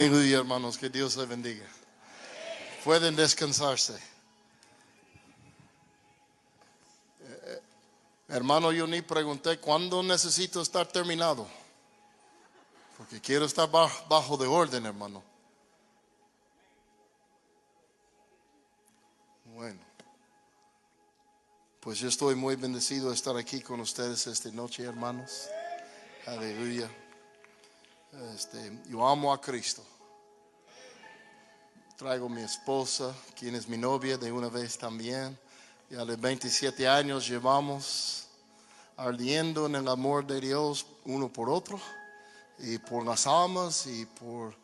Aleluya, hermanos, que Dios les bendiga. Pueden descansarse. Hermano, yo ni pregunté cuándo necesito estar terminado, porque quiero estar bajo de orden, hermano. Bueno, pues yo estoy muy bendecido de estar aquí con ustedes esta noche, hermanos. Aleluya. Yo amo a Cristo. Traigo a mi esposa, quien es mi novia de una vez también. Ya de 27 años llevamos ardiendo en el amor de Dios uno por otro, y por las almas y por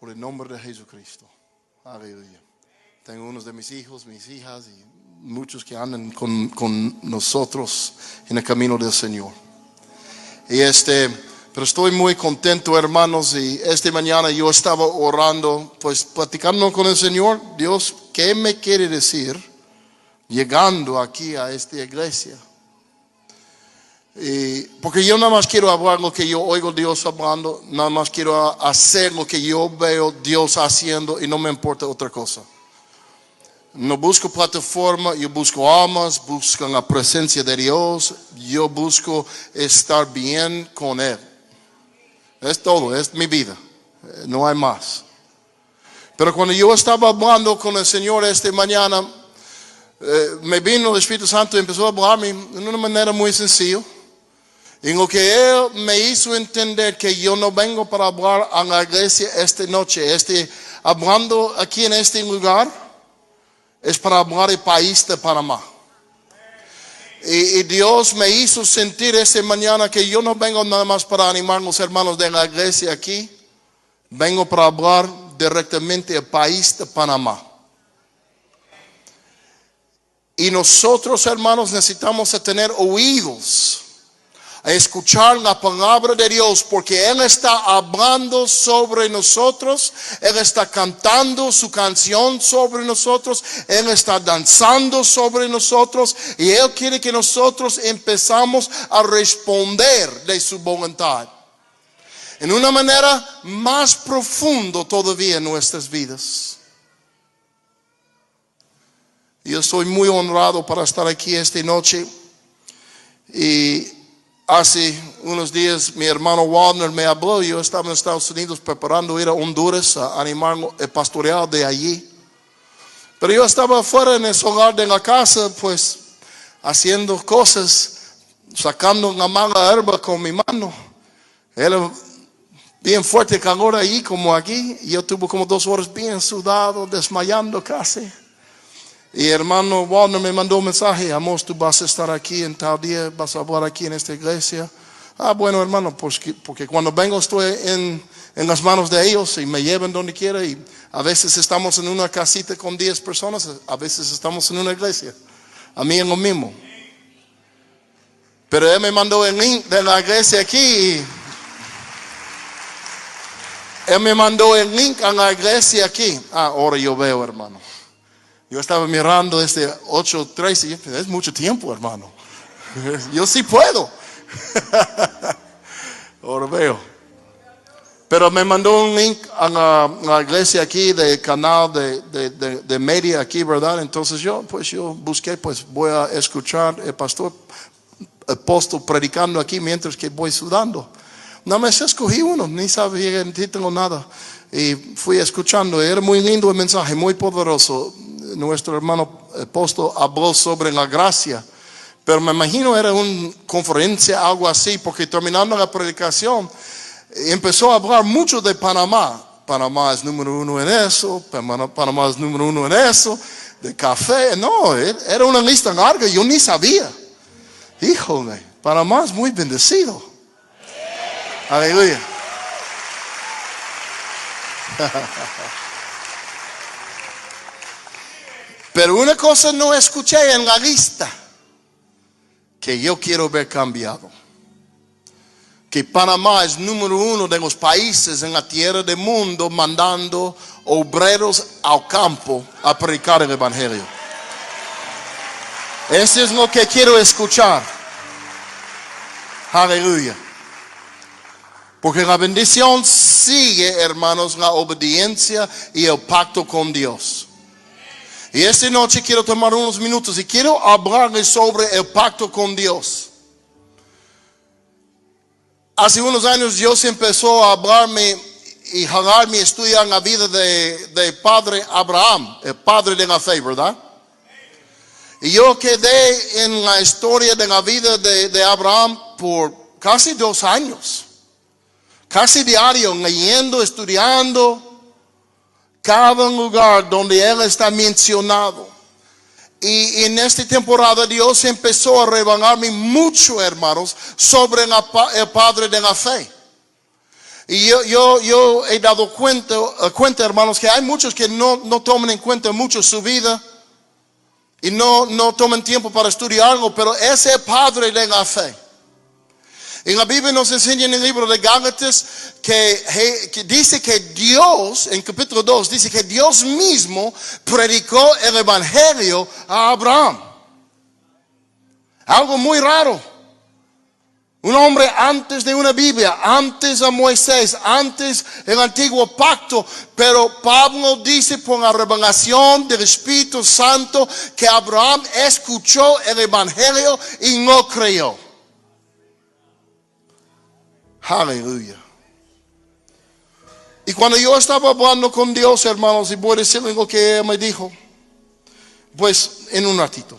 el nombre de Jesucristo. Aleluya. Tengo unos de mis hijos, mis hijas y muchos que andan con nosotros en el camino del Señor. Y pero estoy muy contento, hermanos, y esta mañana yo estaba orando, pues platicando con el Señor. Dios, ¿qué me quiere decir llegando aquí a esta iglesia? Porque yo nada más quiero hablar lo que yo oigo Dios hablando, nada más quiero hacer lo que yo veo Dios haciendo y no me importa otra cosa. No busco plataforma, yo busco almas, busco la presencia de Dios, yo busco estar bien con Él. Es todo, es mi vida, no hay más. Pero cuando yo estaba hablando con el Señor esta mañana, me vino el Espíritu Santo y empezó a hablarme de una manera muy sencilla. En lo que Él me hizo entender que yo no vengo para hablar a la iglesia esta noche. Hablando aquí en este lugar es para hablar del país de Panamá. Y Dios me hizo sentir esta mañana que yo no vengo nada más para animar a los hermanos de la iglesia aquí. Vengo para hablar directamente del país de Panamá. Y nosotros, hermanos, necesitamos tener oídos a escuchar la palabra de Dios, porque Él está hablando sobre nosotros, Él está cantando su canción sobre nosotros, Él está danzando sobre nosotros, y Él quiere que nosotros empezamos a responder de su voluntad en una manera más profunda todavía en nuestras vidas. Yo estoy muy honrado para estar aquí esta noche. Y hace unos días mi hermano Wagner me habló. Yo estaba en Estados Unidos preparando ir a Honduras a animar el pastoreado de allí. Pero yo estaba afuera en el hogar de la casa, pues haciendo cosas, sacando la mala herba con mi mano. Era bien fuerte calor allí como aquí. Y yo tuve como 2 horas bien sudado, desmayando casi. Y hermano Wagner me mandó un mensaje: Amos, tú vas a estar aquí en tal día, vas a hablar aquí en esta iglesia. Bueno, hermano, porque cuando vengo estoy en las manos de ellos y me llevan donde quiera. Y a veces estamos en una casita con 10 personas, a veces estamos en una iglesia. A mí es lo mismo. Pero él me mandó el link de la iglesia aquí. Él me mandó el link a la iglesia aquí. Ahora yo veo, hermano. Yo estaba mirando desde 8:13, es mucho tiempo, hermano. Yo sí puedo. Ahora veo. Pero me mandó un link a la iglesia aquí, del canal de media aquí, ¿verdad? Entonces yo busqué, pues voy a escuchar el pastor apóstol predicando aquí mientras que voy sudando. Nada más escogí uno, ni sabía el título, nada. Y fui escuchando, era muy lindo el mensaje, muy poderoso. Nuestro hermano apóstol habló sobre la gracia, pero me imagino era una conferencia, algo así, porque terminando la predicación empezó a hablar mucho de Panamá. Panamá es número 1 en eso, Panamá es número 1 en eso, de café. No, era una lista larga, yo ni sabía. Híjole, Panamá es muy bendecido. Aleluya. Pero una cosa no escuché en la lista que yo quiero ver cambiado: que Panamá es número 1 de los países en la tierra del mundo mandando obreros al campo a predicar el evangelio. Eso es lo que quiero escuchar. Aleluya. Porque la bendición sigue, hermanos, la obediencia y el pacto con Dios. Y esta noche quiero tomar unos minutos y quiero hablarles sobre el pacto con Dios. Hace unos años Dios empezó a hablarme y jalarme a estudiar la vida de padre Abraham, el padre de la fe, ¿verdad? Y yo quedé en la historia de la vida de Abraham por casi 2 años. Casi diario, leyendo, estudiando cada lugar donde él está mencionado. Y en esta temporada Dios empezó a revelarme mucho, hermanos, sobre el padre de la fe. Y yo he dado cuenta, hermanos, que hay muchos que no toman en cuenta mucho su vida y no toman tiempo para estudiarlo, pero es el padre de la fe. En la Biblia nos enseña en el libro de Gálatas que dice que Dios, en capítulo 2, dice que Dios mismo predicó el evangelio a Abraham. Algo muy raro. Un hombre antes de una Biblia, antes a Moisés, antes el antiguo pacto. Pero Pablo dice por la revelación del Espíritu Santo que Abraham escuchó el evangelio y no creyó. Aleluya. Y cuando yo estaba hablando con Dios, hermanos, y voy a decirles lo que Él me dijo, pues en un ratito.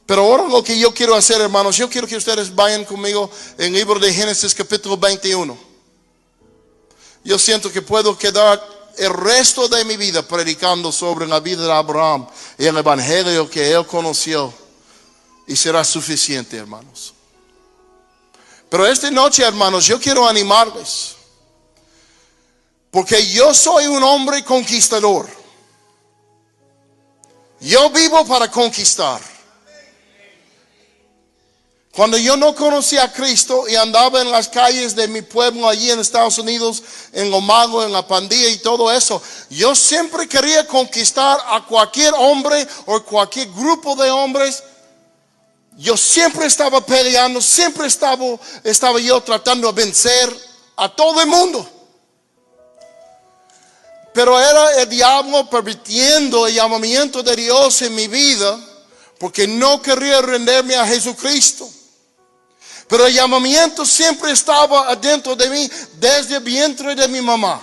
Pero ahora lo que yo quiero hacer, hermanos, yo quiero que ustedes vayan conmigo en el libro de Génesis capítulo 21. Yo siento que puedo quedar el resto de mi vida predicando sobre la vida de Abraham y el evangelio que él conoció, y será suficiente, hermanos. Pero esta noche, hermanos, yo quiero animarles, porque yo soy un hombre conquistador. Yo vivo para conquistar. Cuando yo no conocía a Cristo y andaba en las calles de mi pueblo allí en Estados Unidos, en lo malo, en la pandilla y todo eso, yo siempre quería conquistar a cualquier hombre o cualquier grupo de hombres. Yo siempre estaba peleando, siempre estaba yo tratando de vencer a todo el mundo. Pero era el diablo permitiendo el llamamiento de Dios en mi vida, porque no quería rendirme a Jesucristo. Pero el llamamiento siempre estaba adentro de mí desde el vientre de mi mamá.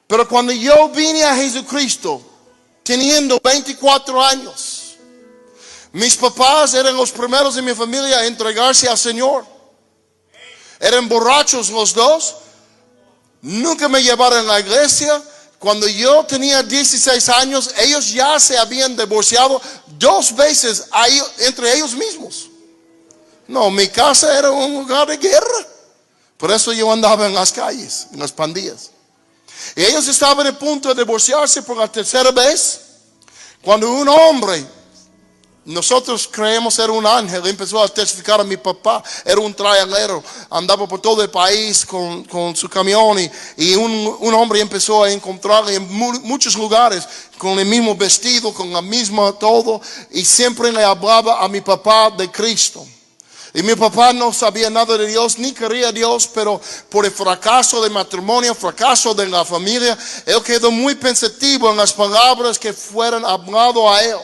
Pero cuando yo vine a Jesucristo, teniendo 24 años, mis papás eran los primeros en mi familia a entregarse al Señor. Eran borrachos los dos. Nunca me llevaron a la iglesia. Cuando yo tenía 16 años, ellos ya se habían divorciado 2 veces entre ellos mismos. No, mi casa era un lugar de guerra. Por eso yo andaba en las calles, en las pandillas. Y ellos estaban a punto de divorciarse por la 3ª vez. Cuando un hombre, nosotros creemos ser un ángel, empezó a testificar a mi papá. Era un trailero, andaba por todo el país con su camión, y un hombre empezó a encontrarle en muchos lugares con el mismo vestido, con la misma todo, y siempre le hablaba a mi papá de Cristo. Y mi papá no sabía nada de Dios, ni quería a Dios, pero por el fracaso del matrimonio, fracaso de la familia, él quedó muy pensativo en las palabras que fueran hablado a él.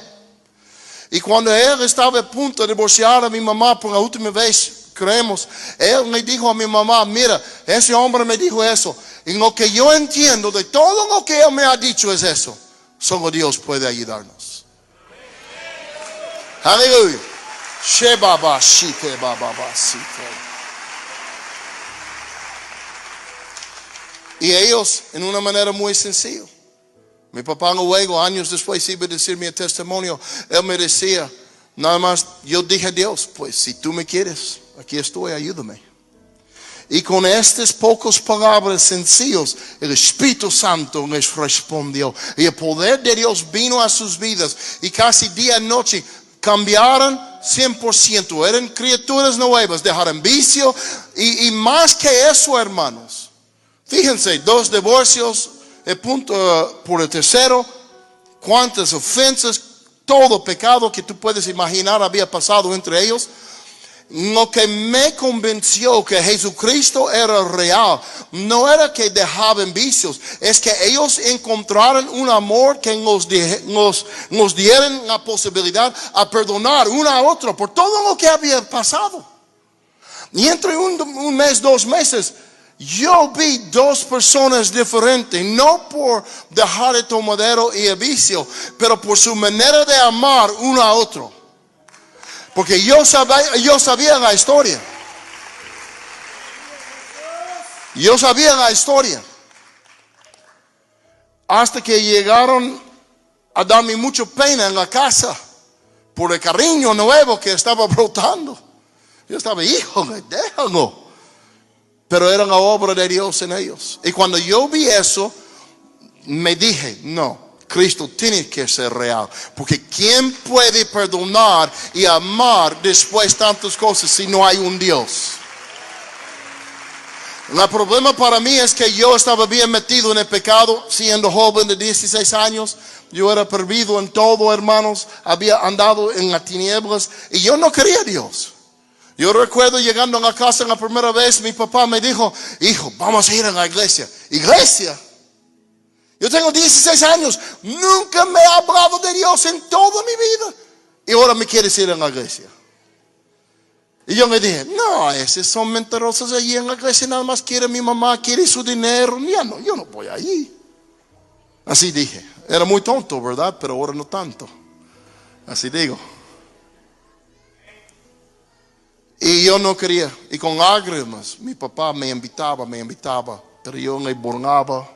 Y cuando él estaba a punto de divorciar a mi mamá por la última vez, creemos, él le dijo a mi mamá: mira, ese hombre me dijo eso. Y lo que yo entiendo de todo lo que él me ha dicho es eso. Solo Dios puede ayudarnos. Aleluya. Y ellos, en una manera muy sencilla, mi papá luego, años después, iba a decir mi testimonio. Él me decía, nada más, yo dije a Dios, pues si tú me quieres, aquí estoy, ayúdame. Y con estas pocas palabras sencillas, el Espíritu Santo les respondió. Y el poder de Dios vino a sus vidas. Y casi día y noche cambiaron 100%. Eran criaturas nuevas, dejaron vicio. Y más que eso, hermanos. Fíjense, 2 divorcios. El punto por el tercero, cuántas ofensas, todo pecado que tú puedes imaginar había pasado entre ellos. Lo que me convenció que Jesucristo era real no era que dejaban vicios, es que ellos encontraron un amor que nos dieron la posibilidad a perdonar uno a otro por todo lo que había pasado. Y entre un mes, 2 meses, yo vi 2 personas diferentes, no por dejar el tomadero y el vicio, pero por su manera de amar uno a otro. Porque yo sabía la historia. Yo sabía la historia. Hasta que llegaron a darme mucha pena en la casa por el cariño nuevo que estaba brotando. Yo estaba, hijo, déjalo. Pero era la obra de Dios en ellos. Y cuando yo vi eso, me dije, no. Cristo tiene que ser real, porque ¿quién puede perdonar y amar después de tantas cosas si no hay un Dios? El problema para mí es que yo estaba bien metido en el pecado, siendo joven de 16 años. Yo era perdido en todo, hermanos. Había andado en las tinieblas y yo no quería a Dios. Yo recuerdo llegando a la casa la primera vez, mi papá me dijo, hijo, vamos a ir a la iglesia. ¿Iglesia? Yo tengo 16 años, nunca me he hablado de Dios en toda mi vida. Y ahora me quieres ir a la iglesia. Y yo le dije, no, esos son mentirosos allí en la iglesia, nada más quiere mi mamá, quiere su dinero. Ya no, yo no voy allí. Así dije, era muy tonto, ¿verdad? Pero ahora no tanto. Así digo. Y yo no quería. Y con lágrimas, mi papá me invitaba. Pero yo le burlaba.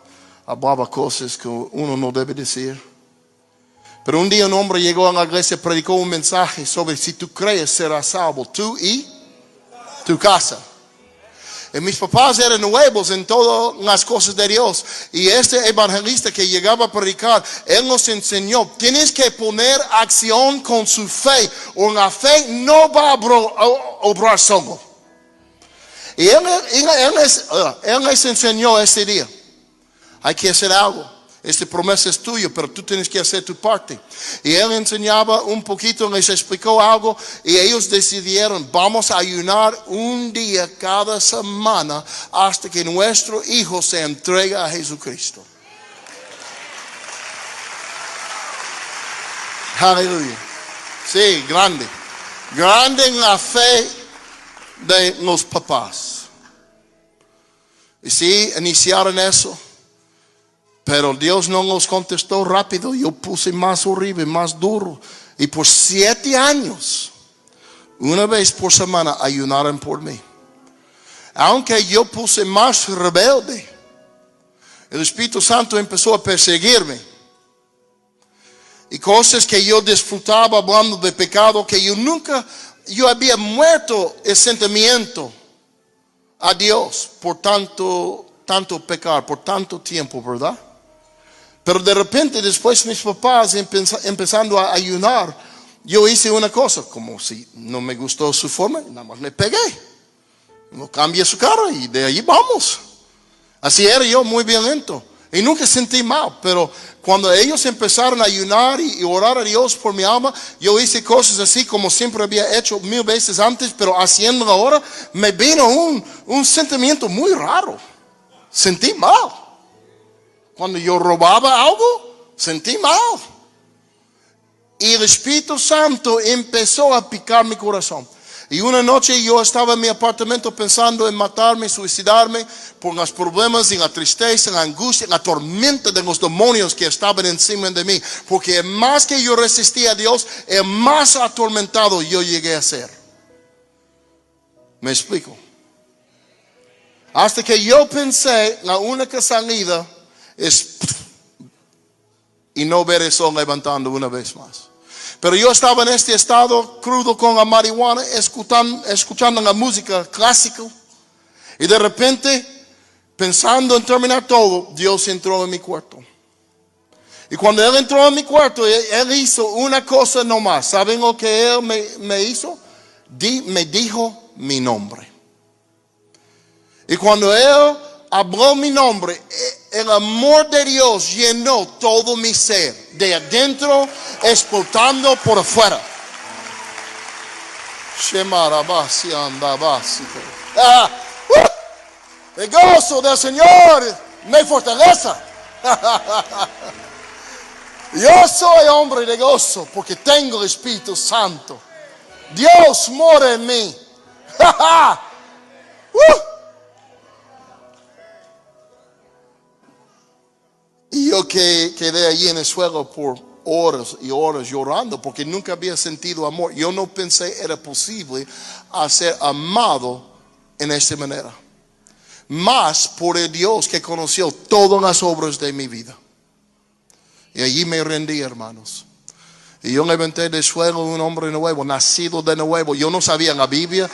Hablaba cosas que uno no debe decir. Pero un día un hombre llegó a la iglesia y predicó un mensaje sobre si tú crees serás salvo, tú y tu casa. Y mis papás eran nuevos en todas las cosas de Dios. Y este evangelista que llegaba a predicar, él nos enseñó, tienes que poner acción con su fe, o la fe no va a obrar solo. Y él les enseñó ese día. Hay que hacer algo. Esta promesa es tuya, pero tú tienes que hacer tu parte. Y él enseñaba un poquito, les explicó algo. Y ellos decidieron, vamos a ayunar un día cada semana hasta que nuestro hijo se entregue a Jesucristo. Aleluya. Sí, grande. Grande en la fe de los papás. Y sí, iniciaron eso. Pero Dios no nos contestó rápido. Yo puse más horrible, más duro. Y por 7 años, una vez por semana, ayunaron por mí. Aunque yo puse más rebelde, el Espíritu Santo empezó a perseguirme. Y cosas que yo disfrutaba hablando de pecado, que yo había muerto el sentimiento a Dios por tanto pecar, por tanto tiempo, ¿verdad? Pero de repente, después mis papás empezando a ayunar, yo hice una cosa, como si no me gustó su forma, nada más le pegué. No cambié su cara y de ahí vamos. Así era yo, muy violento. Y nunca sentí mal, pero cuando ellos empezaron a ayunar y orar a Dios por mi alma, yo hice cosas así como siempre había hecho 1000 veces antes, pero haciéndolo ahora, me vino un sentimiento muy raro. Sentí mal. Cuando yo robaba algo, sentí mal. Y el Espíritu Santo empezó a picar mi corazón. Y una noche yo estaba en mi apartamento pensando en matarme, suicidarme por los problemas y la tristeza, la angustia, la tormenta de los demonios que estaban encima de mí. Porque más que yo resistía a Dios, el más atormentado yo llegué a ser. ¿Me explico? Hasta que yo pensé, la única salida es y no ver el sol levantando una vez más. Pero yo estaba en este estado crudo con la marihuana, escuchando la música clásica. Y de repente, pensando en terminar todo, Dios entró en mi cuarto. Y cuando Él entró en mi cuarto, Él hizo una cosa nomás. ¿Saben lo que Él me hizo? Me dijo mi nombre. Y cuando Él habló mi nombre, el amor de Dios llenó todo mi ser, de adentro explotando por afuera. Shemarabasi andabasi. El gozo del Señor me fortaleza. Yo soy hombre de gozo porque tengo el Espíritu Santo. Dios mora en mí. Y yo quedé allí en el suelo por horas y horas llorando porque nunca había sentido amor. Yo no pensé era posible ser amado en esta manera. Más por el Dios que conoció todas las obras de mi vida. Y allí me rendí, hermanos. Y yo levanté del suelo un hombre nuevo, nacido de nuevo. Yo no sabía la Biblia.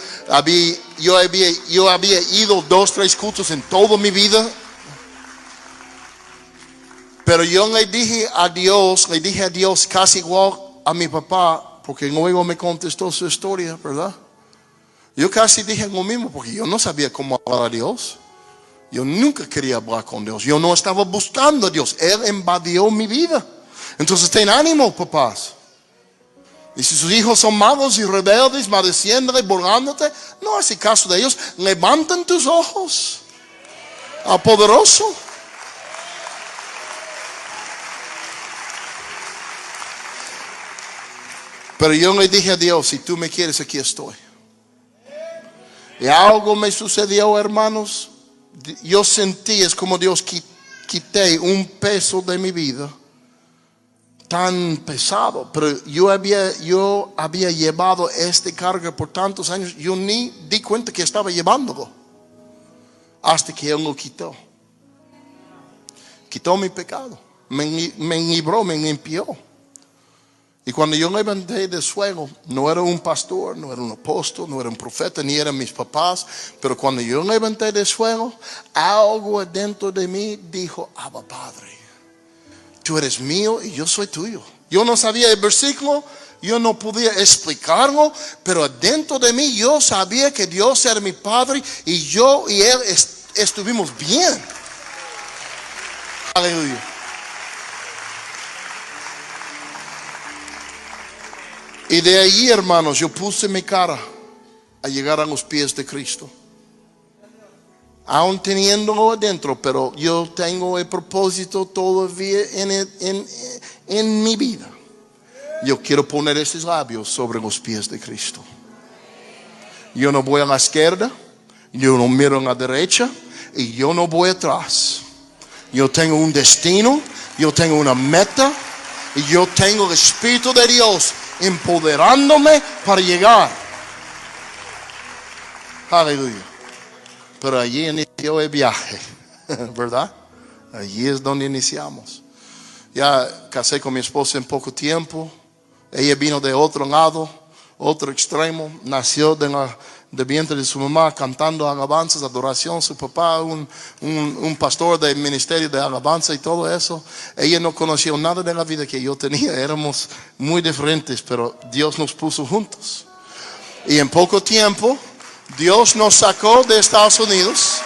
Yo había ido 2, 3 cultos en toda mi vida. Pero yo le dije a Dios casi igual a mi papá, porque luego me contestó su historia, ¿verdad? Yo casi dije lo mismo, porque yo no sabía cómo hablar a Dios. Yo nunca quería hablar con Dios. Yo no estaba buscando a Dios. Él invadió mi vida. Entonces ten ánimo, papás. Y si sus hijos son malos y rebeldes, maldiciéndole, burlándote, no hace caso de ellos. Levanten tus ojos al poderoso. Pero yo le dije a Dios, si tú me quieres, aquí estoy. Y algo me sucedió, hermanos. Yo sentí, es como Dios quité un peso de mi vida tan pesado. Pero yo había llevado este carga por tantos años. Yo ni di cuenta que estaba llevándolo. Hasta que Él lo quitó. Quitó mi pecado. Me libró, me limpió. Y cuando yo levanté del suelo, no era un pastor, no era un apóstol, no era un profeta, ni eran mis papás. Pero cuando yo levanté del suelo, algo dentro de mí dijo, Abba Padre, tú eres mío y yo soy tuyo. Yo no sabía el versículo, yo no podía explicarlo, pero dentro de mí yo sabía que Dios era mi Padre y yo y Él estuvimos bien. Aleluya. Y de ahí, hermanos, yo puse mi cara a llegar a los pies de Cristo. Aún teniéndolo adentro, pero yo tengo el propósito todavía en mi vida. Yo quiero poner esos labios sobre los pies de Cristo. Yo no voy a la izquierda, yo no miro a la derecha y yo no voy atrás. Yo tengo un destino, yo tengo una meta y yo tengo el Espíritu de Dios empoderándome para llegar. Aleluya. Pero allí inició el viaje, ¿verdad? Allí es donde iniciamos. Ya casé con mi esposa en poco tiempo. Ella vino de otro lado, otro extremo. Nació del vientre de su mamá cantando alabanzas, adoración. Su papá, un pastor del ministerio de alabanza y todo eso. Ella no conoció nada de la vida que yo tenía. Éramos muy diferentes, pero Dios nos puso juntos. Y en poco tiempo, Dios nos sacó de Estados Unidos.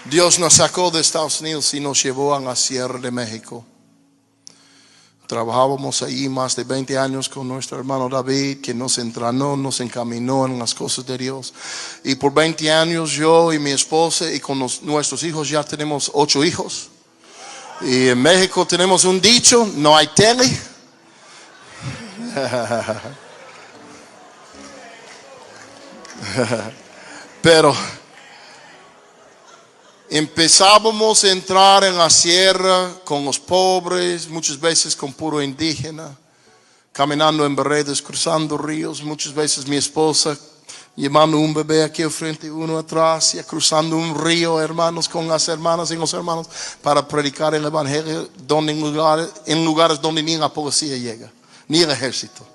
Dios nos sacó de Estados Unidos y nos llevó a la Sierra de México. Trabajábamos ahí más de 20 años con nuestro hermano David, que nos entrenó, nos encaminó en las cosas de Dios. Y por 20 años yo y mi esposa y con nuestros hijos ya tenemos 8 hijos. Y en México tenemos un dicho, no hay tele. Pero empezábamos a entrar en la sierra con los pobres, muchas veces con puro indígena, caminando en veredas, cruzando ríos, muchas veces mi esposa llevando un bebé aquí al frente y uno atrás, y cruzando un río, hermanos, con las hermanas y los hermanos, para predicar el evangelio en lugares donde ni la policía llega, ni el ejército.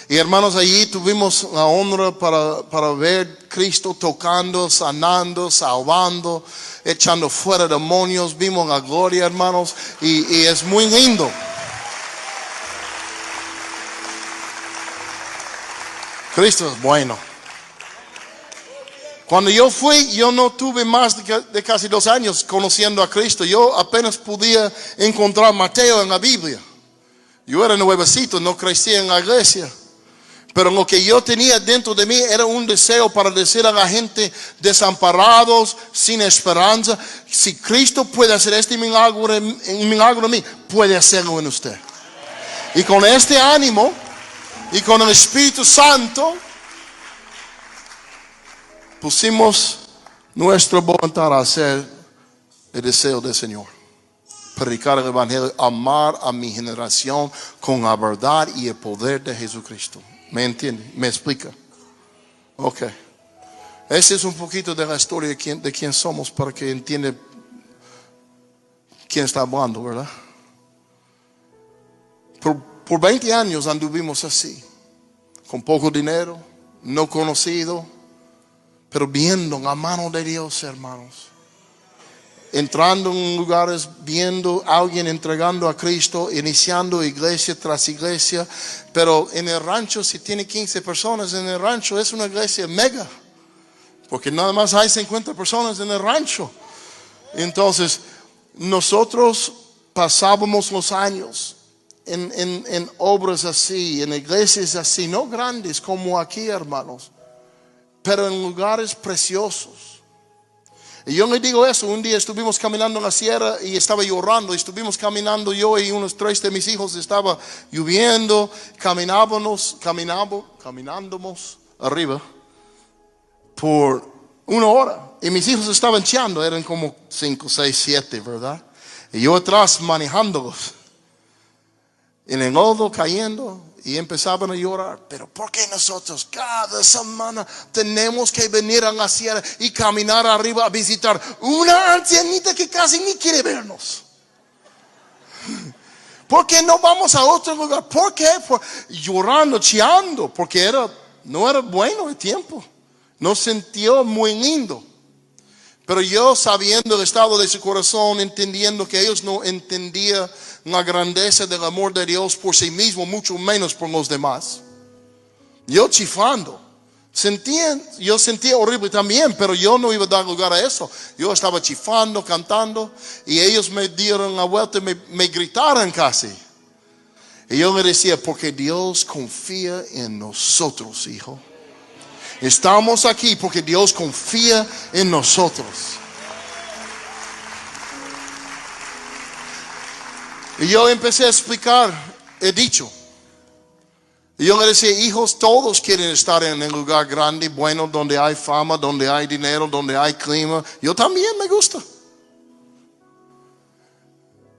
Y hermanos, allí tuvimos la honra para ver Cristo tocando, sanando, salvando, echando fuera demonios. Vimos la gloria, hermanos, y es muy lindo. Cristo es bueno. Cuando yo fui, yo no tuve más de casi 2 años conociendo a Cristo. Yo apenas podía encontrar Mateo en la Biblia. Yo era nuevecito, no crecía en la iglesia. Pero lo que yo tenía dentro de mí era un deseo para decir a la gente desamparados, sin esperanza, si Cristo puede hacer este milagro en mí, puede hacerlo en usted. Y con este ánimo y con el Espíritu Santo, pusimos nuestra voluntad a hacer el deseo del Señor. Predicar el Evangelio, amar a mi generación con la verdad y el poder de Jesucristo. ¿Me entiende? ¿Me explica? Ok. Ese es un poquito de la historia de quién somos para que entienda quién está hablando, ¿verdad? Por 20 años anduvimos así, con poco dinero, no conocido, pero viendo la mano de Dios, hermanos. Entrando en lugares, viendo a alguien entregando a Cristo, iniciando iglesia tras iglesia. Pero en el rancho, si tiene 15 personas en el rancho, es una iglesia mega. Porque nada más hay 50 personas en el rancho. Entonces, nosotros pasábamos los años en obras así, en iglesias así, no grandes como aquí, hermanos, pero en lugares preciosos. Y yo le digo eso, un día estuvimos caminando en la sierra y estaba llorando, estuvimos caminando yo y unos 3 de mis hijos, estaba lloviendo, caminábamos arriba por 1 hora y mis hijos estaban echando, eran como 5, 6, 7, ¿verdad? Y yo atrás manejándolos, en el lodo cayendo. Y empezaban a llorar. Pero ¿por qué nosotros cada semana tenemos que venir a la sierra y caminar arriba a visitar una ancianita que casi ni quiere vernos? ¿Por qué no vamos a otro lugar? ¿Por qué? Llorando, chillando, porque no era bueno el tiempo. No sintió muy lindo. Pero yo, sabiendo el estado de su corazón, entendiendo que ellos no entendían la grandeza del amor de Dios por sí mismo, mucho menos por los demás. Yo chiflando. Yo sentía horrible también, pero yo no iba a dar lugar a eso. Yo estaba chiflando, cantando, y ellos me dieron la vuelta y me gritaron casi. Y yo le decía, porque Dios confía en nosotros, hijo. Estamos aquí porque Dios confía en nosotros. Y yo empecé a explicar, he dicho. Y yo le decía, hijos, todos quieren estar en un lugar grande, bueno, donde hay fama, donde hay dinero, donde hay clima. Yo también me gusta.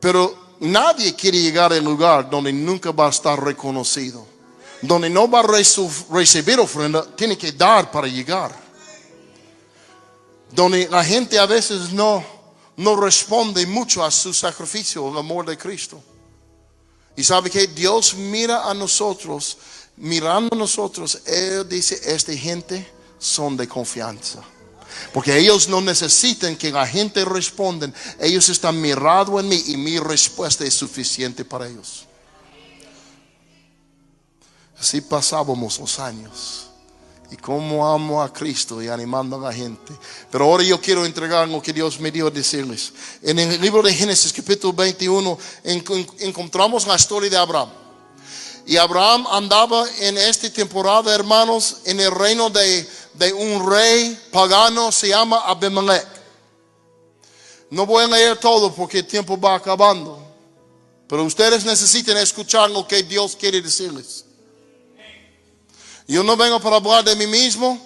Pero nadie quiere llegar al lugar donde nunca va a estar reconocido. Donde no va a recibir ofrenda, tiene que dar para llegar. Donde la gente a veces no responde mucho a su sacrificio, el amor de Cristo. Y sabe que Dios mira a nosotros, mirando a nosotros, Él dice, esta gente son de confianza. Porque ellos no necesitan que la gente responda, ellos están mirados en mí y mi respuesta es suficiente para ellos. Así pasábamos los años. Y cómo amo a Cristo y animando a la gente. Pero ahora yo quiero entregar lo que Dios me dio a decirles. En el libro de Génesis capítulo 21 encontramos la historia de Abraham. Y Abraham andaba en esta temporada, hermanos, en el reino de un rey pagano, se llama Abimelech. No voy a leer todo porque el tiempo va acabando. Pero ustedes necesitan escuchar lo que Dios quiere decirles. Yo no vengo para hablar de mí mismo.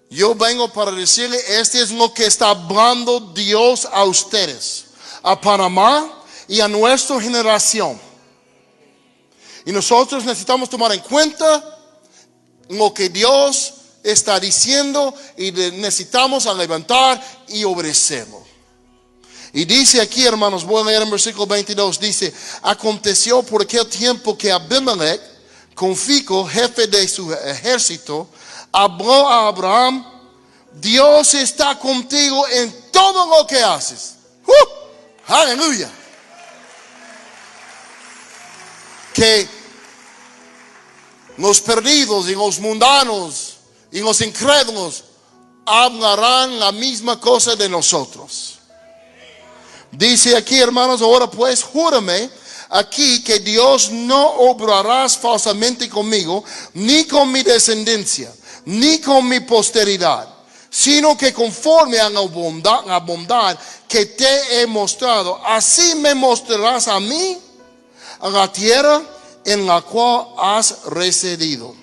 Yo vengo para decirle, este es lo que está hablando Dios a ustedes, a Panamá y a nuestra generación. Y nosotros necesitamos tomar en cuenta lo que Dios está diciendo y necesitamos levantar y obedecerlo. Y dice aquí, hermanos, voy a leer en versículo 22, dice, aconteció por aquel tiempo que Abimelech, con Fico, jefe de su ejército, habló a Abraham, Dios está contigo en todo lo que haces. Aleluya. Que los perdidos y los mundanos y los incrédulos hablarán la misma cosa de nosotros. Dice aquí, hermanos, ahora pues júrame aquí que Dios no obrará falsamente conmigo, ni con mi descendencia, ni con mi posteridad, sino que conforme a la bondad que te he mostrado, así me mostrarás a mí, a la tierra en la cual has residido.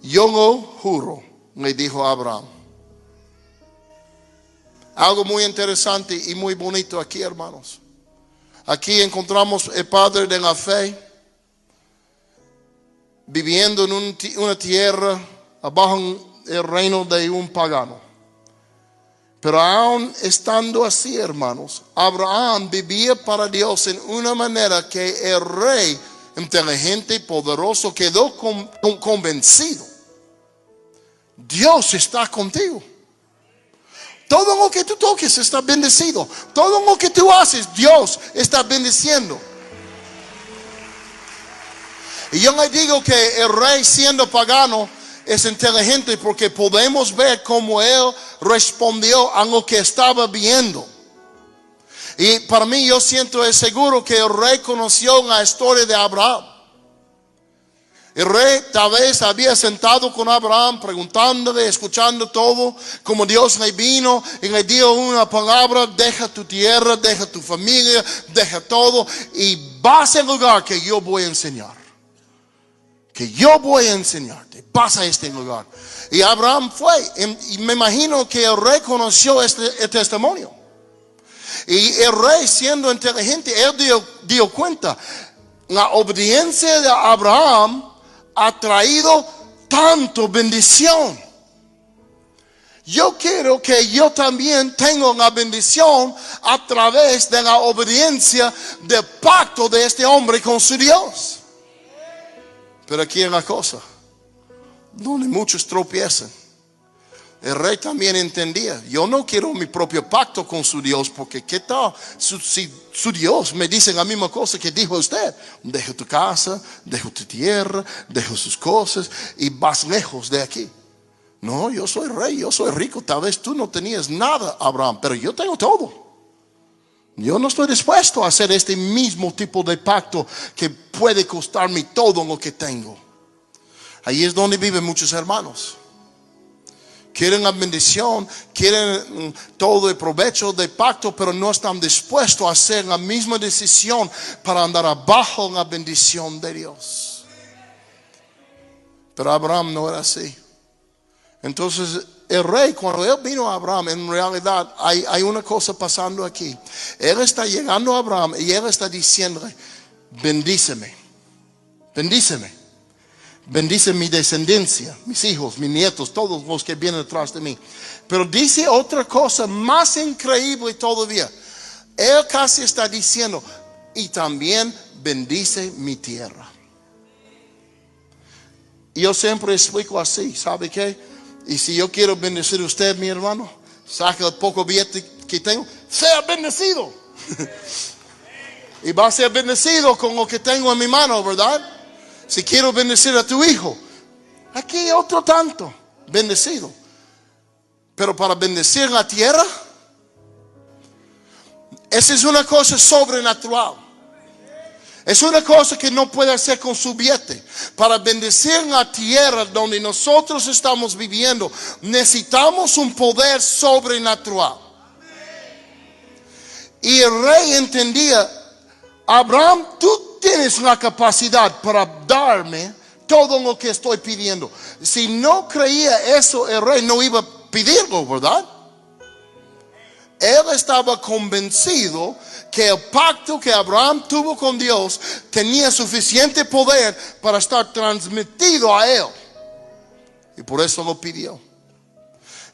Yo lo juro, le dijo Abraham. Algo muy interesante y muy bonito aquí, hermanos. Aquí encontramos el padre de la fe viviendo en una tierra abajo el reino de un pagano. Pero aún estando así, hermanos, Abraham vivía para Dios en una manera que el rey inteligente y poderoso quedó convencido. Dios está contigo. Todo lo que tú toques está bendecido. Todo lo que tú haces, Dios está bendiciendo. Y yo le digo que el rey, siendo pagano, es inteligente porque podemos ver cómo él respondió a lo que estaba viendo. Y para mí, yo siento es seguro que el rey conoció la historia de Abraham. El rey tal vez había sentado con Abraham preguntándole, escuchando todo, como Dios le vino y le dio una palabra: deja tu tierra, deja tu familia, deja todo y vas al lugar que yo voy a enseñar. Que yo voy a enseñarte, vas a este lugar. Y Abraham fue, y me imagino que el rey conoció el testimonio. Y el rey, siendo inteligente, él dio cuenta. La obediencia de Abraham ha traído tanto bendición. Yo quiero que yo también tenga la bendición a través de la obediencia del pacto de este hombre con su Dios. Pero aquí es la cosa, donde muchos tropiezan. El rey también entendía: yo no quiero mi propio pacto con su Dios, porque ¿qué tal si su Dios me dice la misma cosa que dijo usted? Deja tu casa, deja tu tierra, deja sus cosas y vas lejos de aquí. No, yo soy rey, yo soy rico. Tal vez tú no tenías nada, Abraham, pero yo tengo todo. Yo no estoy dispuesto a hacer este mismo tipo de pacto que puede costarme todo lo que tengo. Ahí es donde viven muchos hermanos. Quieren la bendición, quieren todo el provecho del pacto, pero no están dispuestos a hacer la misma decisión para andar abajo la bendición de Dios. Pero Abraham no era así. Entonces el rey, cuando él vino a Abraham, en realidad hay una cosa pasando aquí. Él está llegando a Abraham y él está diciéndole: bendíceme, bendíceme. Bendice mi descendencia, mis hijos, mis nietos, todos los que vienen detrás de mí. Pero dice otra cosa más increíble todavía. Él casi está diciendo: y también bendice mi tierra. Y yo siempre explico así, ¿sabe qué? Y si yo quiero bendecir a usted, mi hermano, saca el poco billete que tengo, sea bendecido. Y va a ser bendecido con lo que tengo en mi mano, ¿verdad? Si quiero bendecir a tu hijo, aquí hay otro tanto, bendecido. Pero para bendecir la tierra, esa es una cosa sobrenatural. Es una cosa que no puede hacer con su billete. Para bendecir la tierra donde nosotros estamos viviendo, necesitamos un poder sobrenatural. Y el rey entendía: Abraham, tú tienes la capacidad para darme todo lo que estoy pidiendo. Si no creía eso, el rey no iba a pedirlo, ¿verdad? Él estaba convencido que el pacto que Abraham tuvo con Dios tenía suficiente poder para estar transmitido a él. Y por eso lo pidió.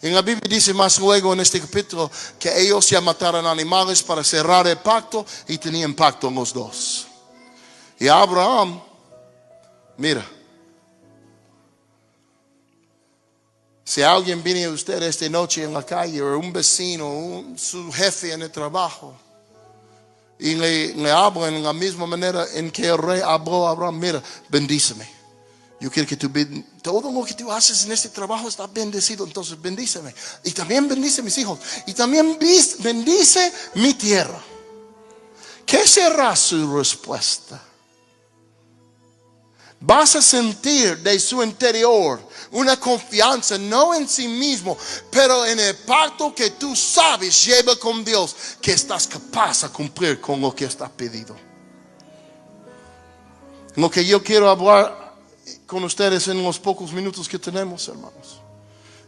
En la Biblia dice más luego en este capítulo que ellos ya mataron animales para cerrar el pacto y tenían pacto los dos. Y Abraham, mira, si alguien viene a usted esta noche en la calle, o un vecino, su jefe en el trabajo, y le hablan en la misma manera en que el rey habló a Abraham: mira, bendíceme. Yo quiero que todo lo que tú haces en este trabajo está bendecido. Entonces bendíceme. Y también bendice mis hijos. Y también bendice mi tierra. ¿Qué será su respuesta? Vas a sentir de su interior una confianza, no en sí mismo, pero en el pacto que tú sabes lleva con Dios, que estás capaz de cumplir con lo que está pedido. Lo que yo quiero hablar con ustedes en los pocos minutos que tenemos, hermanos,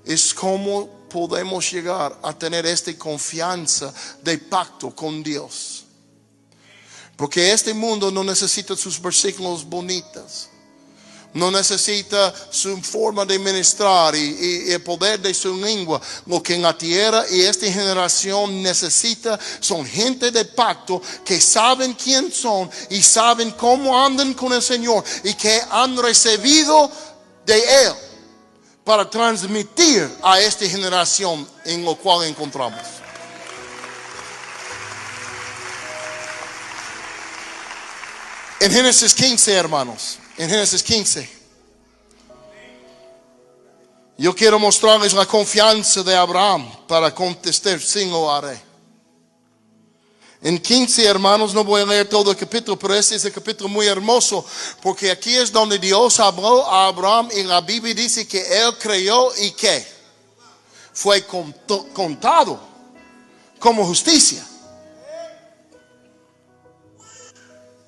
es cómo podemos llegar a tener esta confianza de pacto con Dios. Porque este mundo no necesita sus versículos bonitos, no necesita su forma de ministrar y el poder de su lengua. Lo que en la tierra y esta generación necesita son gente de pacto que saben quién son y saben cómo andan con el Señor y que han recibido de Él para transmitir a esta generación en lo cual encontramos. En Génesis 15, hermanos, en Génesis 15, yo quiero mostrarles la confianza de Abraham para contestar: sí, lo haré. En 15, hermanos, no voy a leer todo el capítulo, pero este es el capítulo muy hermoso, porque aquí es donde Dios habló a Abraham y la Biblia dice que él creyó y que fue contado como justicia.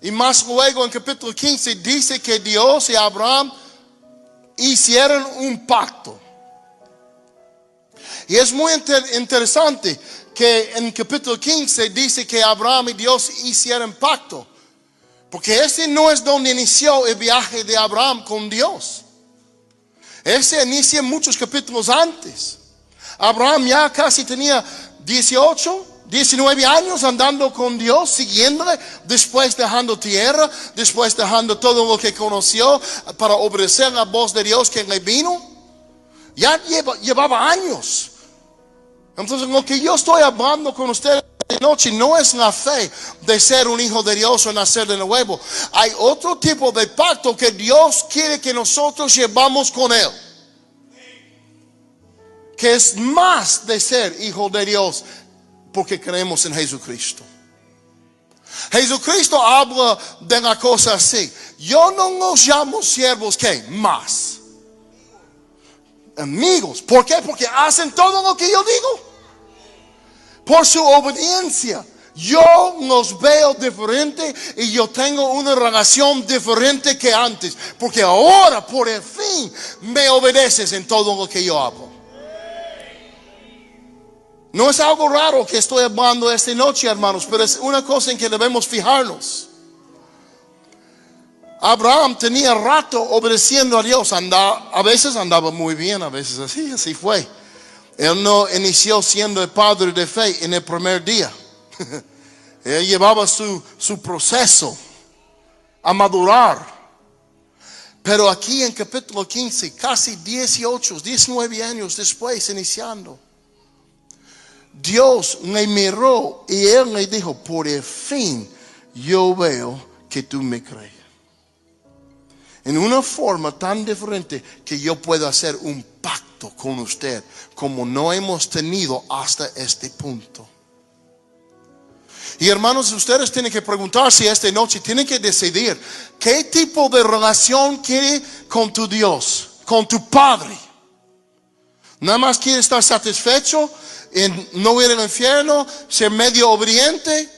Y más luego en capítulo 15 dice que Dios y Abraham hicieron un pacto. Y es muy interesante que en capítulo 15 dice que Abraham y Dios hicieron pacto. Porque ese no es donde inició el viaje de Abraham con Dios. Ese inicia muchos capítulos antes. Abraham ya casi tenía 19 años andando con Dios, siguiéndole, después dejando tierra, después dejando todo lo que conoció para obedecer la voz de Dios que le vino. Ya llevaba años. Entonces lo que yo estoy hablando con ustedes de noche no es la fe de ser un hijo de Dios o nacer de nuevo. Hay otro tipo de pacto que Dios quiere que nosotros llevamos con Él, que es más de ser hijo de Dios, porque creemos en Jesucristo. Jesucristo habla de la cosa así: yo no los llamo siervos, ¿qué? Más amigos. ¿Por qué? Porque hacen todo lo que yo digo. Por su obediencia yo los veo diferente y yo tengo una relación diferente que antes, porque ahora por el fin me obedeces en todo lo que yo hago. No es algo raro que estoy hablando esta noche, hermanos, pero es una cosa en que debemos fijarnos. Abraham tenía rato obedeciendo a Dios. A veces andaba muy bien, a veces así fue. Él no inició siendo el padre de fe en el primer día. Él llevaba su proceso a madurar. Pero aquí en capítulo 15, casi 19 años después, iniciando, Dios le miró y Él le dijo: por el fin yo veo que tú me crees. En una forma tan diferente que yo puedo hacer un pacto con usted como no hemos tenido hasta este punto. Y hermanos, ustedes tienen que preguntarse esta noche, tienen que decidir qué tipo de relación quiere con tu Dios, con tu Padre. Nada más quiere estar satisfecho en no ir al infierno, ser medio obediente,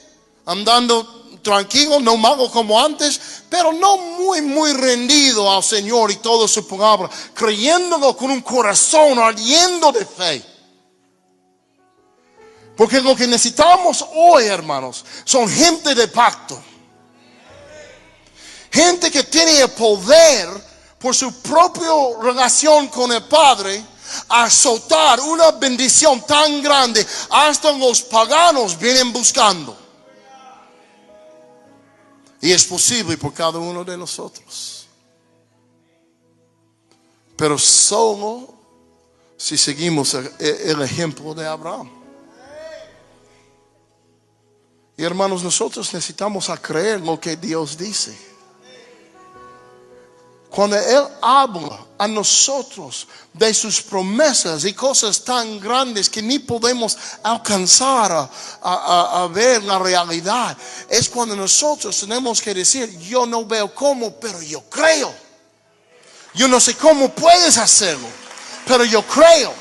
andando tranquilo, no mago como antes, pero no muy rendido al Señor y toda su palabra, creyéndolo con un corazón ardiendo de fe. Porque lo que necesitamos hoy, hermanos, son gente de pacto. Gente que tiene el poder por su propia relación con el Padre a soltar una bendición tan grande, hasta los paganos vienen buscando. Y es posible por cada uno de nosotros, pero solo si seguimos el ejemplo de Abraham. Y hermanos, nosotros necesitamos creer lo que Dios dice. Cuando Él habla a nosotros de sus promesas y cosas tan grandes que ni podemos alcanzar a ver la realidad, es cuando nosotros tenemos que decir: yo no veo cómo, pero yo creo. Yo no sé cómo puedes hacerlo, pero yo creo.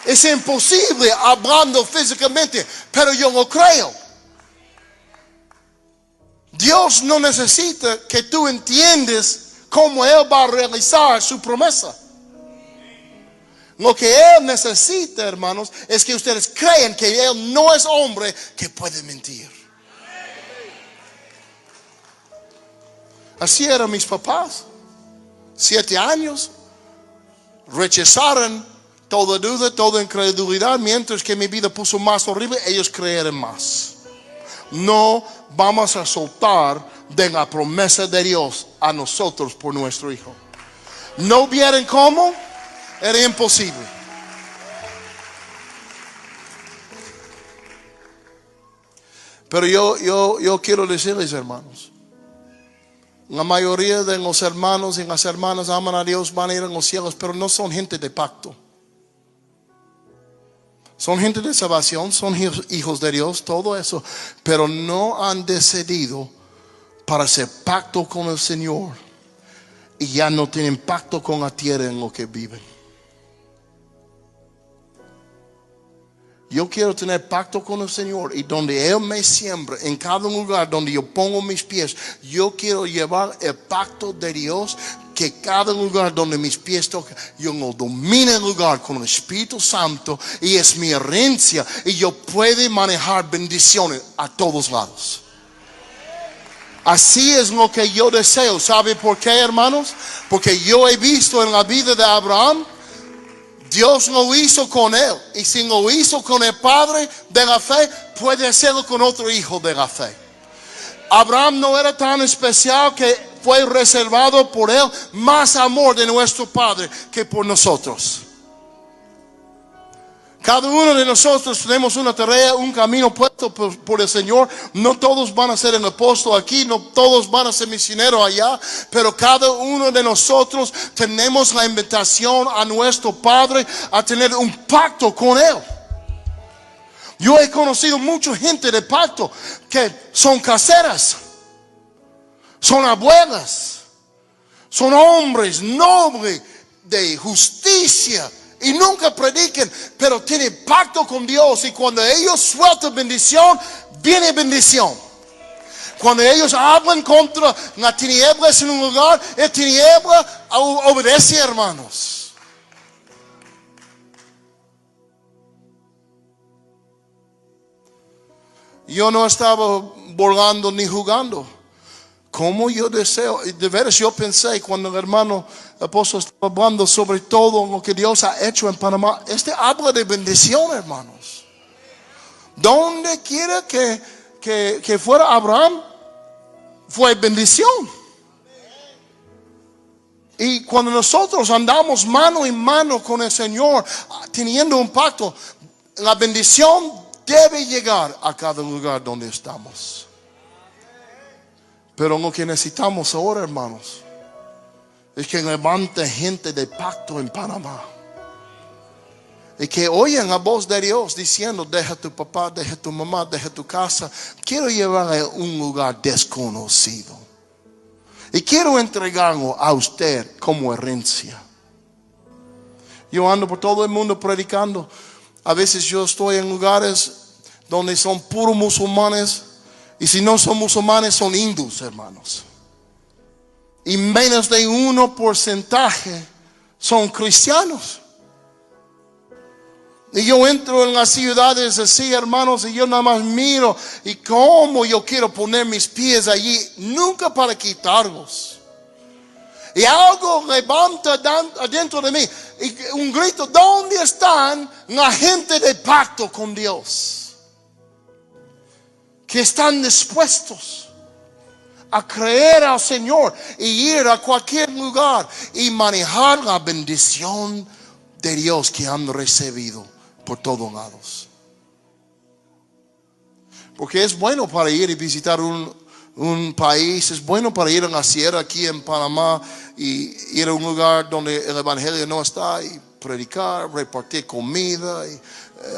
Es imposible hablando físicamente, pero yo lo creo. Dios no necesita que tú entiendas cómo Él va a realizar su promesa. Lo que Él necesita, hermanos, es que ustedes crean que Él no es hombre que puede mentir. Así eran mis papás. 7 años. Rechazaron toda duda, toda incredulidad. Mientras que mi vida puso más horrible, ellos creyeron más. No vamos a soltar de la promesa de Dios a nosotros por nuestro hijo. ¿No vieron cómo? Era imposible. Pero yo quiero decirles, hermanos, la mayoría de los hermanos y las hermanas aman a Dios, van a ir a los cielos, pero no son gente de pacto. Son gente de salvación, son hijos de Dios, todo eso, pero no han decidido para hacer pacto con el Señor y ya no tienen pacto con la tierra en lo que viven. Yo quiero tener pacto con el Señor, y donde Él me siembra, en cada lugar donde yo pongo mis pies, yo quiero llevar el pacto de Dios, que cada lugar donde mis pies tocan, yo lo domine el lugar con el Espíritu Santo, y es mi herencia, y yo puedo manejar bendiciones a todos lados. Así es lo que yo deseo. ¿Sabe por qué, hermanos? Porque yo he visto en la vida de Abraham, Dios lo hizo con él, y si lo hizo con el padre de la fe, puede hacerlo con otro hijo de la fe. Abraham no era tan especial que fue reservado por él más amor de nuestro Padre que por nosotros. Cada uno de nosotros tenemos una tarea, un camino puesto por el Señor. No todos van a ser el apóstol aquí, no todos van a ser misioneros allá, pero cada uno de nosotros tenemos la invitación a nuestro Padre a tener un pacto con Él. Yo he conocido mucha gente de pacto que son caseras, son abuelas, son hombres nobles de justicia, y nunca prediquen, pero tienen pacto con Dios, y cuando ellos sueltan bendición, viene bendición. Cuando ellos hablan contra las tinieblas en un lugar, el tiniebla obedece, hermanos. Yo no estaba burlando ni jugando. Como yo deseo, de veras yo pensé cuando el hermano apóstol estaba hablando sobre todo lo que Dios ha hecho en Panamá. Habla de bendición, hermanos. Donde quiera que fuera Abraham, fue bendición. Y cuando nosotros andamos mano en mano con el Señor, teniendo un pacto, la bendición debe llegar a cada lugar donde estamos. Pero lo que necesitamos ahora, hermanos, es que levante gente de pacto en Panamá. Y que oigan la voz de Dios diciendo: deja tu papá, deja tu mamá, deja tu casa. Quiero llevarle a un lugar desconocido. Y quiero entregarlo a usted como herencia. Yo ando por todo el mundo predicando. A veces yo estoy en lugares donde son puros musulmanes. Y si no son musulmanes, son hindús, hermanos. Y menos de 1% son cristianos. Y yo entro en las ciudades así, hermanos, y yo nada más miro. Y cómo yo quiero poner mis pies allí, nunca para quitarlos. Y algo levanta adentro de mí, y un grito: ¿dónde están la gente de pacto con Dios? Que están dispuestos a creer al Señor y ir a cualquier lugar y manejar la bendición de Dios que han recibido por todos lados. Porque es bueno para ir y visitar un un país, es bueno para ir a la sierra aquí en Panamá y ir a un lugar donde el evangelio no está y predicar, repartir comida y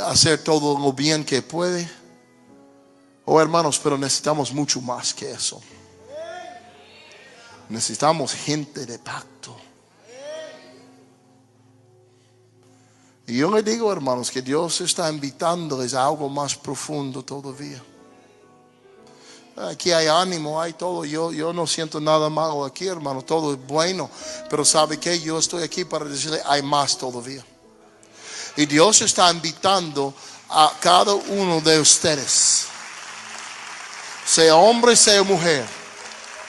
hacer todo lo bien que puede. Oh, hermanos, pero necesitamos mucho más que eso. Necesitamos gente de pacto. Y yo les digo, hermanos, que Dios está invitándoles a algo más profundo todavía. Aquí hay ánimo, hay todo. Yo no siento nada malo aquí, hermano. Todo es bueno. Pero ¿sabe qué? Yo estoy aquí para decirle, hay más todavía. Y Dios está invitando a cada uno de ustedes, sea hombre, sea mujer,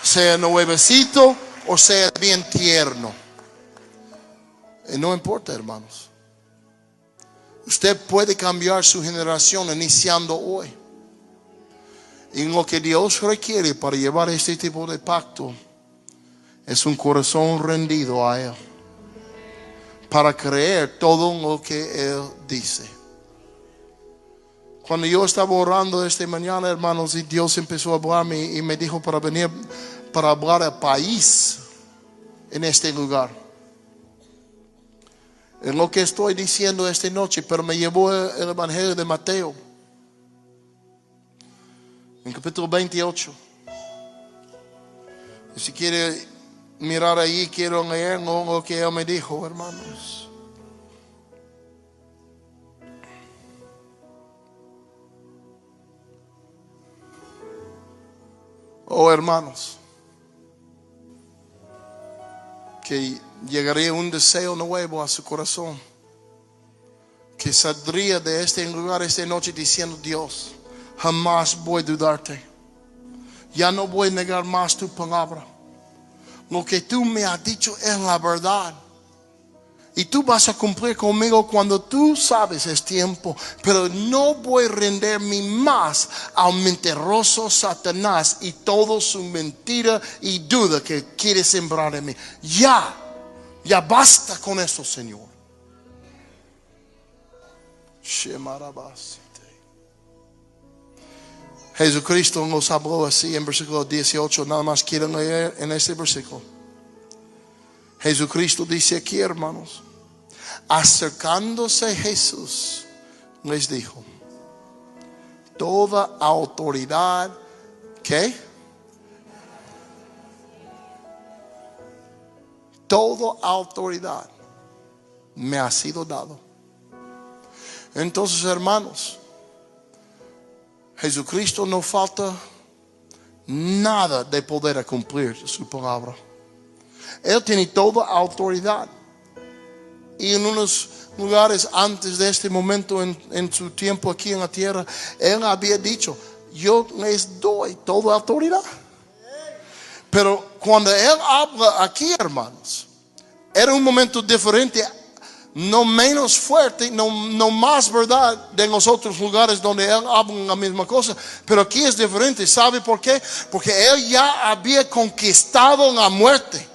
sea nuevecito o sea bien tierno. Y no importa, hermanos. Usted puede cambiar su generación iniciando hoy. Y lo que Dios requiere para llevar este tipo de pacto es un corazón rendido a Él, para creer todo lo que Él dice. Cuando yo estaba orando esta mañana, hermanos, y Dios empezó a hablarme y me dijo para venir para hablar al país en este lugar. Es lo que estoy diciendo esta noche, pero me llevó el Evangelio de Mateo, en capítulo 28. Y si quiere mirar ahí, quiero leer lo que Él me dijo, hermanos. Oh, hermanos, que llegaría un deseo nuevo a su corazón, que saldría de este lugar esta noche diciendo: Dios, jamás voy a dudarte, ya no voy a negar más tu palabra. Lo que tú me has dicho es la verdad, y tú vas a cumplir conmigo cuando tú sabes es tiempo. Pero no voy a rendirme más al mentiroso Satanás y toda su mentira y duda que quiere sembrar en mí. Ya basta con eso, Señor. Jesucristo nos habló así en versículo 18. Nada más quiero leer en este versículo. Jesucristo dice aquí, hermanos: acercándose Jesús, les dijo: toda autoridad, ¿qué? Toda autoridad me ha sido dado. Entonces, hermanos, Jesucristo no falta nada de poder a cumplir su palabra. Él tiene toda autoridad. Y en unos lugares antes de este momento, en su tiempo aquí en la tierra, Él había dicho: yo les doy toda autoridad. Pero cuando Él habla aquí, hermanos, era un momento diferente, no menos fuerte, no más verdad de los otros lugares donde Él habla la misma cosa. Pero aquí es diferente. ¿Sabe por qué? Porque Él ya había conquistado la muerte.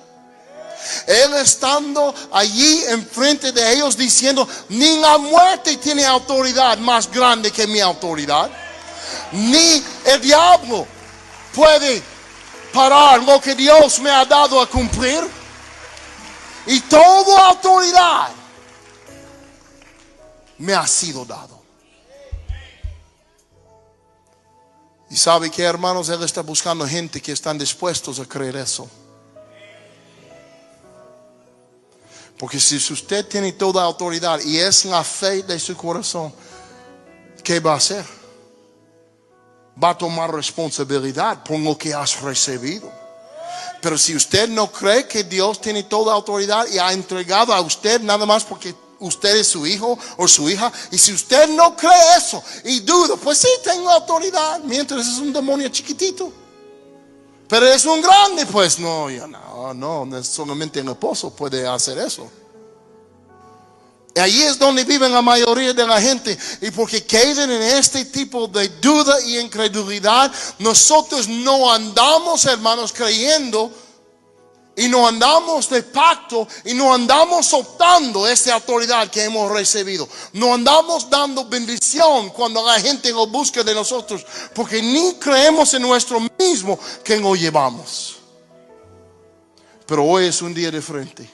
Él estando allí enfrente de ellos diciendo: ni la muerte tiene autoridad más grande que mi autoridad, ni el diablo puede parar lo que Dios me ha dado a cumplir. Y toda autoridad me ha sido dado. Y sabe que, hermanos, Él está buscando gente que están dispuestos a creer eso. Porque si usted tiene toda autoridad y es la fe de su corazón, ¿qué va a hacer? Va a tomar responsabilidad por lo que has recibido. Pero si usted no cree que Dios tiene toda autoridad y ha entregado a usted nada más porque usted es su hijo o su hija, y si usted no cree eso y duda, pues sí, tengo autoridad, mientras es un demonio chiquitito. Pero es un grande, pues no, solamente el esposo puede hacer eso. Y ahí es donde viven la mayoría de la gente. Y porque quedan en este tipo de duda y incredulidad, nosotros no andamos, hermanos, creyendo Y no andamos de pacto y no andamos soltando esa autoridad que hemos recibido. No andamos dando bendición cuando la gente lo busca de nosotros, porque ni creemos en nuestro mismo que lo llevamos. Pero hoy es un día diferente.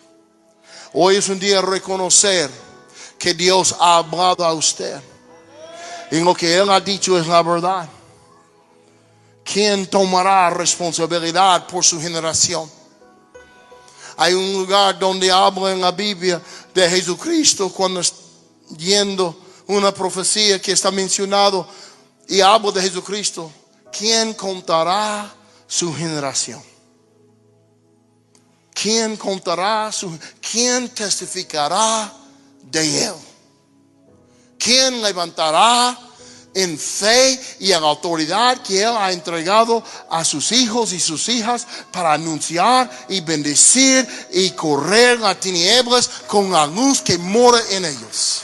Hoy es un día de reconocer que Dios ha hablado a usted. Y lo que Él ha dicho es la verdad. ¿Quién tomará responsabilidad por su generación? Hay un lugar donde habla en la Biblia de Jesucristo cuando está yendo una profecía que está mencionado y habla de Jesucristo. ¿Quién contará su generación? ¿Quién contará quién testificará de Él? ¿Quién levantará en fe y en autoridad que Él ha entregado a sus hijos y sus hijas para anunciar y bendecir y correr las tinieblas con la luz que mora en ellos?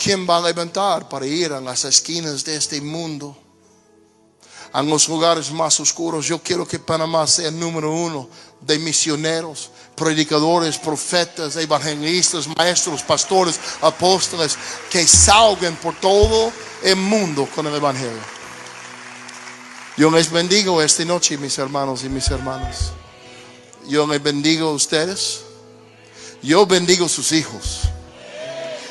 ¿Quién va a levantar para ir a las esquinas de este mundo, a los lugares más oscuros? Yo quiero que Panamá sea el número 1 de misioneros, predicadores, profetas, evangelistas, maestros, pastores, apóstoles, que salgan por todo el mundo con el evangelio. Yo les bendigo esta noche, mis hermanos y mis hermanas. Yo les bendigo a ustedes. Yo bendigo a sus hijos.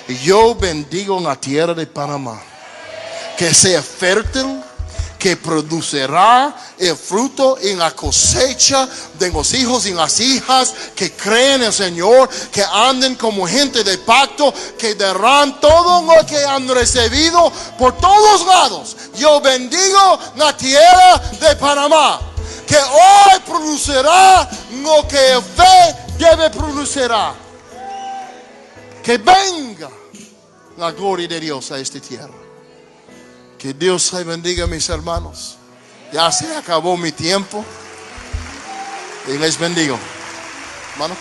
Y yo bendigo la tierra de Panamá. Que sea fértil, que producirá el fruto en la cosecha de los hijos y las hijas que creen en el Señor, que anden como gente de pacto, que darán todo lo que han recibido por todos lados. Yo bendigo la tierra de Panamá, que hoy producirá lo que el fe debe producirá. Que venga la gloria de Dios a esta tierra. Que Dios les bendiga, mis hermanos. Ya se acabó mi tiempo. Y les bendigo. Hermano.